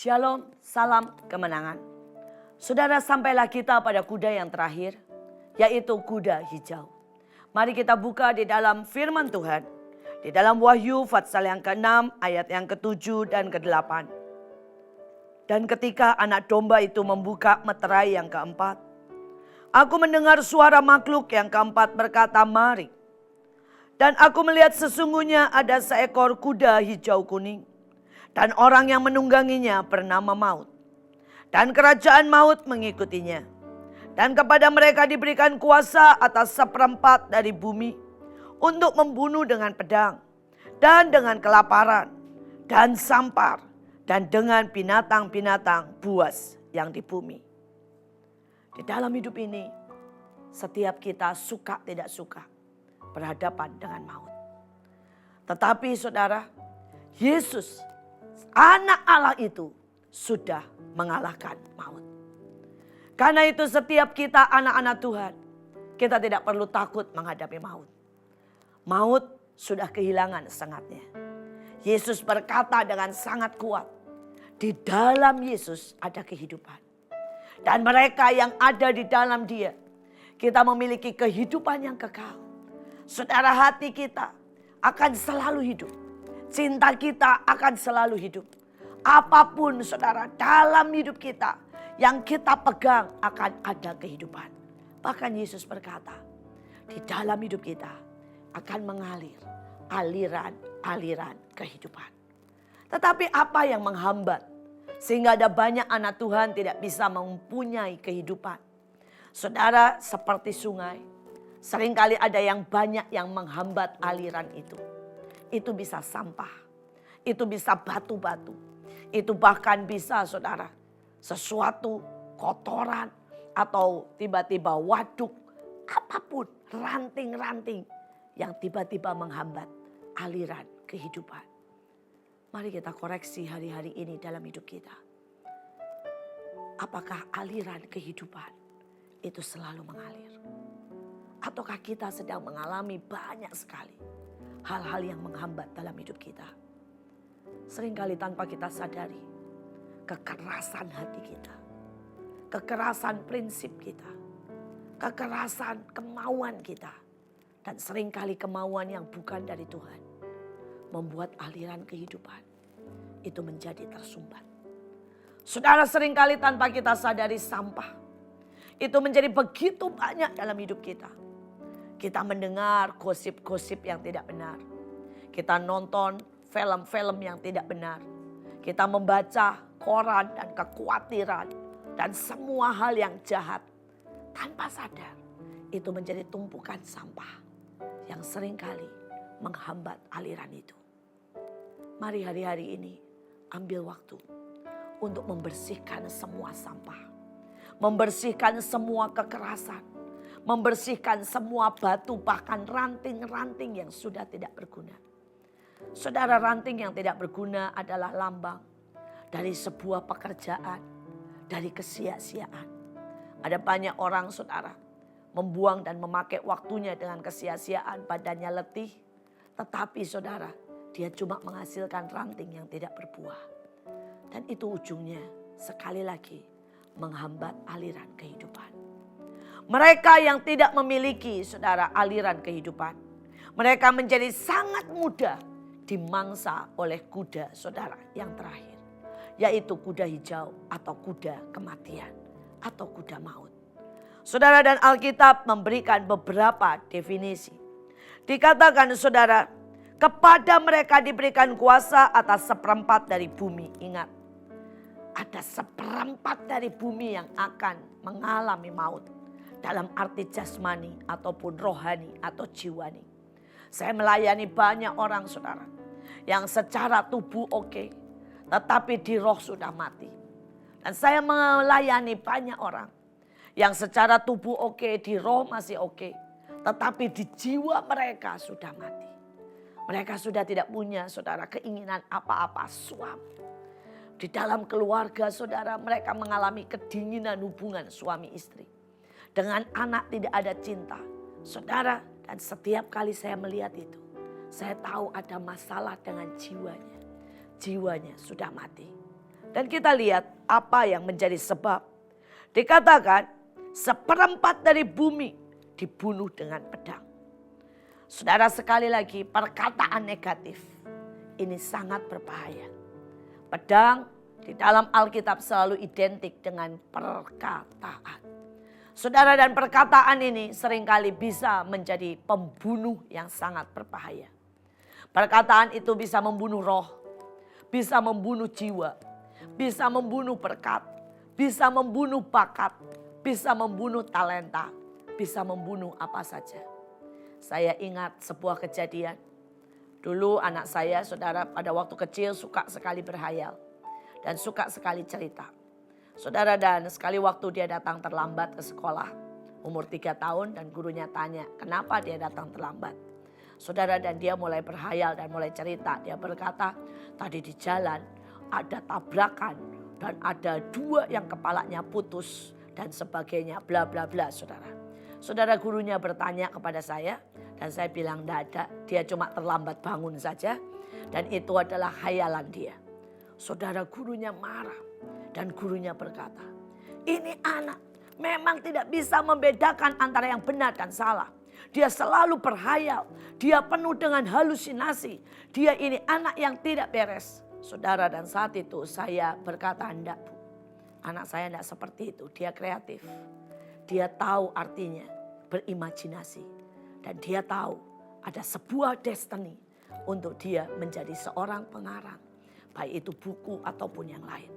Shalom, salam kemenangan. Saudara, sampailah kita pada kuda yang terakhir, yaitu kuda hijau. Mari kita buka di dalam firman Tuhan, di dalam Wahyu pasal yang ke-6 ayat yang ke-7 dan ke-8. Dan ketika anak domba itu membuka meterai yang keempat, aku mendengar suara makhluk yang keempat berkata, "Mari." Dan aku melihat sesungguhnya ada seekor kuda hijau kuning. Dan orang yang menungganginya bernama Maut. Dan kerajaan maut mengikutinya. Dan kepada mereka diberikan kuasa atas seperempat dari bumi. Untuk membunuh dengan pedang. Dan dengan kelaparan. Dan sampar. Dan dengan binatang-binatang buas yang di bumi. Di dalam hidup ini, setiap kita suka tidak suka berhadapan dengan maut. Tetapi saudara, Yesus, Anak Allah itu sudah mengalahkan maut. Karena itu setiap kita anak-anak Tuhan, kita tidak perlu takut menghadapi maut. Maut sudah kehilangan sengatnya. Yesus berkata dengan sangat kuat, di dalam Yesus ada kehidupan. Dan mereka yang ada di dalam Dia, kita memiliki kehidupan yang kekal. Saudara, hati kita akan selalu hidup. Cinta kita akan selalu hidup. Apapun saudara dalam hidup kita yang kita pegang akan ada kehidupan. Bahkan Yesus berkata, di dalam hidup kita akan mengalir aliran-aliran kehidupan. Tetapi apa yang menghambat sehingga ada banyak anak Tuhan tidak bisa mempunyai kehidupan? Saudara, seperti sungai, seringkali ada yang banyak yang menghambat aliran itu. Itu bisa sampah, itu bisa batu-batu, itu bahkan bisa saudara sesuatu kotoran atau tiba-tiba waduk, apapun ranting-ranting yang tiba-tiba menghambat aliran kehidupan. Mari kita koreksi hari-hari ini dalam hidup kita. Apakah aliran kehidupan itu selalu mengalir? Ataukah kita sedang mengalami banyak sekali hal-hal yang menghambat dalam hidup kita? Seringkali tanpa kita sadari, kekerasan hati kita, kekerasan prinsip kita, kekerasan kemauan kita, dan seringkali kemauan yang bukan dari Tuhan, membuat aliran kehidupan itu menjadi tersumbat. Saudara, seringkali tanpa kita sadari sampah itu menjadi begitu banyak dalam hidup kita. Kita mendengar gosip-gosip yang tidak benar. Kita nonton film-film yang tidak benar. Kita membaca koran dan kekhawatiran dan semua hal yang jahat. Tanpa sadar itu menjadi tumpukan sampah yang seringkali menghambat aliran itu. Mari hari-hari ini ambil waktu untuk membersihkan semua sampah. Membersihkan semua kekerasan. Membersihkan semua batu, bahkan ranting-ranting yang sudah tidak berguna. Saudara, ranting yang tidak berguna adalah lambang dari sebuah pekerjaan, dari kesia-siaan. Ada banyak orang saudara membuang dan memakai waktunya dengan kesia-siaan, badannya letih. Tetapi saudara, dia cuma menghasilkan ranting yang tidak berbuah. Dan itu ujungnya sekali lagi menghambat aliran kehidupan. Mereka yang tidak memiliki saudara aliran kehidupan, mereka menjadi sangat mudah dimangsa oleh kuda saudara yang terakhir, yaitu kuda hijau atau kuda kematian atau kuda maut. Saudara, dan Alkitab memberikan beberapa definisi. Dikatakan saudara, kepada mereka diberikan kuasa atas seperempat dari bumi. Ingat, ada seperempat dari bumi yang akan mengalami maut. Dalam arti jasmani ataupun rohani atau jiwani. Saya melayani banyak orang saudara. Yang secara tubuh oke, tetapi di roh sudah mati. Dan saya melayani banyak orang. Yang secara tubuh oke, di roh masih oke. Tetapi di jiwa mereka sudah mati. Mereka sudah tidak punya saudara keinginan apa-apa suami. Di dalam keluarga saudara mereka mengalami kedinginan hubungan suami istri. Dengan anak tidak ada cinta. Saudara, dan setiap kali saya melihat itu, saya tahu ada masalah dengan jiwanya. Jiwanya sudah mati. Dan kita lihat apa yang menjadi sebab. Dikatakan seperempat dari bumi dibunuh dengan pedang. Saudara, sekali lagi perkataan negatif ini sangat berbahaya. Pedang di dalam Alkitab selalu identik dengan perkataan. Saudara, dan perkataan ini seringkali bisa menjadi pembunuh yang sangat berbahaya. Perkataan itu bisa membunuh roh, bisa membunuh jiwa, bisa membunuh berkat, bisa membunuh bakat, bisa membunuh talenta, bisa membunuh apa saja. Saya ingat sebuah kejadian. Dulu anak saya, saudara, pada waktu kecil suka sekali berhayal dan suka sekali cerita. Saudara, dan sekali waktu dia datang terlambat ke sekolah, umur 3 tahun, dan gurunya tanya kenapa dia datang terlambat. Saudara, dan dia mulai berhayal dan mulai cerita. Dia berkata, tadi di jalan ada tabrakan dan ada 2 yang kepalanya putus dan sebagainya, bla bla bla, saudara. Saudara, gurunya bertanya kepada saya dan saya bilang tidak ada, dia cuma terlambat bangun saja dan itu adalah khayalan dia. Saudara, gurunya marah dan gurunya berkata, ini anak memang tidak bisa membedakan antara yang benar dan salah. Dia selalu berhayal, dia penuh dengan halusinasi, dia ini anak yang tidak beres. Saudara, dan saat itu saya berkata, enggak Bu, anak saya enggak seperti itu, dia kreatif. Dia tahu artinya berimajinasi. Dan dia tahu ada sebuah destiny untuk dia menjadi seorang pengarang. Baik itu buku ataupun yang lain.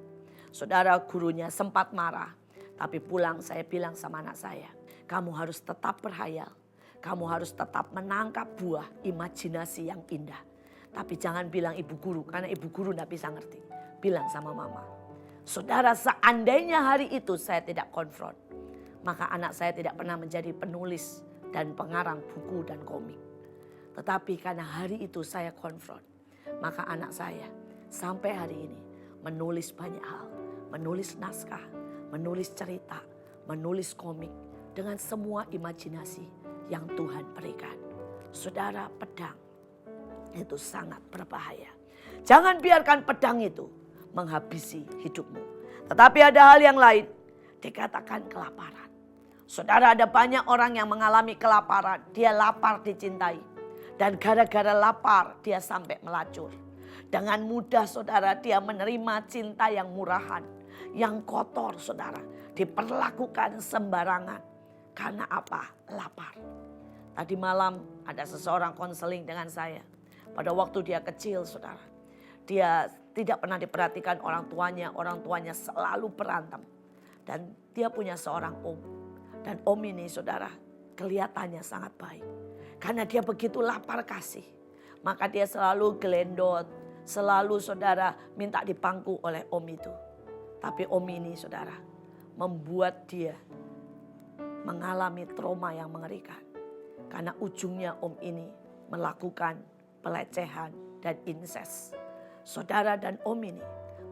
Saudara, gurunya sempat marah. Tapi pulang saya bilang sama anak saya, kamu harus tetap berhayal. Kamu harus tetap menangkap buah imajinasi yang indah. Tapi jangan bilang ibu guru, karena ibu guru tidak bisa ngerti. Bilang sama mama. Saudara, seandainya hari itu saya tidak konfront, maka anak saya tidak pernah menjadi penulis dan pengarang buku dan komik. Tetapi karena hari itu saya konfront, maka anak saya sampai hari ini menulis banyak hal. Menulis naskah, menulis cerita, menulis komik dengan semua imajinasi yang Tuhan berikan. Saudara, pedang itu sangat berbahaya. Jangan biarkan pedang itu menghabisi hidupmu. Tetapi ada hal yang lain, dikatakan kelaparan. Saudara, ada banyak orang yang mengalami kelaparan. Dia lapar dicintai. Dan gara-gara lapar dia sampai melacur. Dengan mudah saudara dia menerima cinta yang murahan. Yang kotor saudara. Diperlakukan sembarangan. Karena apa? Lapar. Tadi malam ada seseorang konseling dengan saya. Pada waktu dia kecil saudara. Dia tidak pernah diperhatikan orang tuanya. Orang tuanya selalu berantem. Dan dia punya seorang om. Dan om ini saudara kelihatannya sangat baik. Karena dia begitu lapar kasih. Maka dia selalu gelendot. Selalu saudara minta dipangku oleh om itu. Tapi om ini saudara membuat dia mengalami trauma yang mengerikan. Karena ujungnya om ini melakukan pelecehan dan incest. Saudara, dan om ini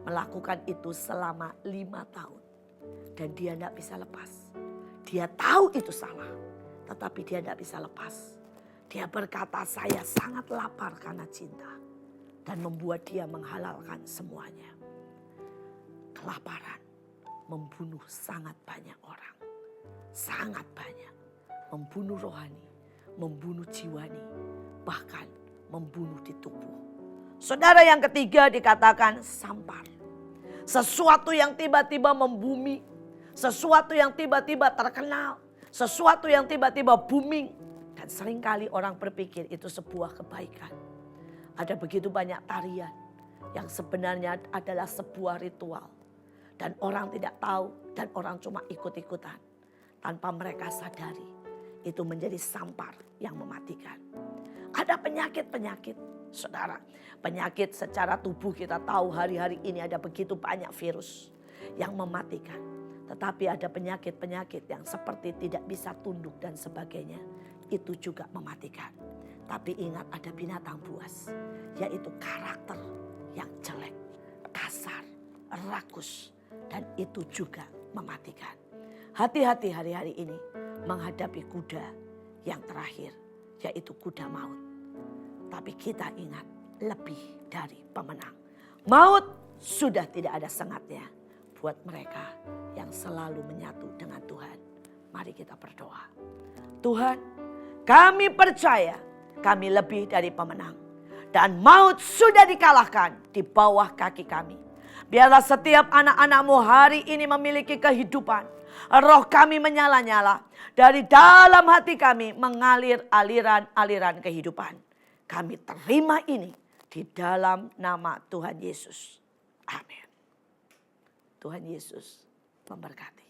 melakukan itu selama 5 tahun. Dan dia tidak bisa lepas. Dia tahu itu salah, tetapi dia tidak bisa lepas. Dia berkata, saya sangat lapar karena cinta. Dan membuat dia menghalalkan semuanya. Kelaparan membunuh sangat banyak orang. Sangat banyak. Membunuh rohani, membunuh jiwani, bahkan membunuh di tubuh. Saudara, yang ketiga dikatakan sampar. Sesuatu yang tiba-tiba membumi. Sesuatu yang tiba-tiba terkenal. Sesuatu yang tiba-tiba booming. Dan seringkali orang berpikir itu sebuah kebaikan. Ada begitu banyak tarian yang sebenarnya adalah sebuah ritual. Dan orang tidak tahu dan orang cuma ikut-ikutan. Tanpa mereka sadari itu menjadi sampar yang mematikan. Ada penyakit-penyakit saudara. Penyakit secara tubuh kita tahu hari-hari ini ada begitu banyak virus yang mematikan. Tetapi ada penyakit-penyakit yang seperti tidak bisa tunduk dan sebagainya. Itu juga mematikan. Tapi ingat ada binatang buas. Yaitu karakter yang jelek, kasar, rakus. Dan itu juga mematikan. Hati-hati hari-hari ini menghadapi kuda yang terakhir. Yaitu kuda maut. Tapi kita ingat lebih dari pemenang. Maut sudah tidak ada sengatnya buat mereka yang selalu menyatu dengan Tuhan. Mari kita berdoa. Tuhan, kami percaya kami lebih dari pemenang. Dan maut sudah dikalahkan di bawah kaki kami. Biarlah setiap anak-anak-Mu hari ini memiliki kehidupan. Roh kami menyala-nyala. Dari dalam hati kami mengalir aliran-aliran kehidupan. Kami terima ini di dalam nama Tuhan Yesus. Amin. Tuhan Yesus memberkati.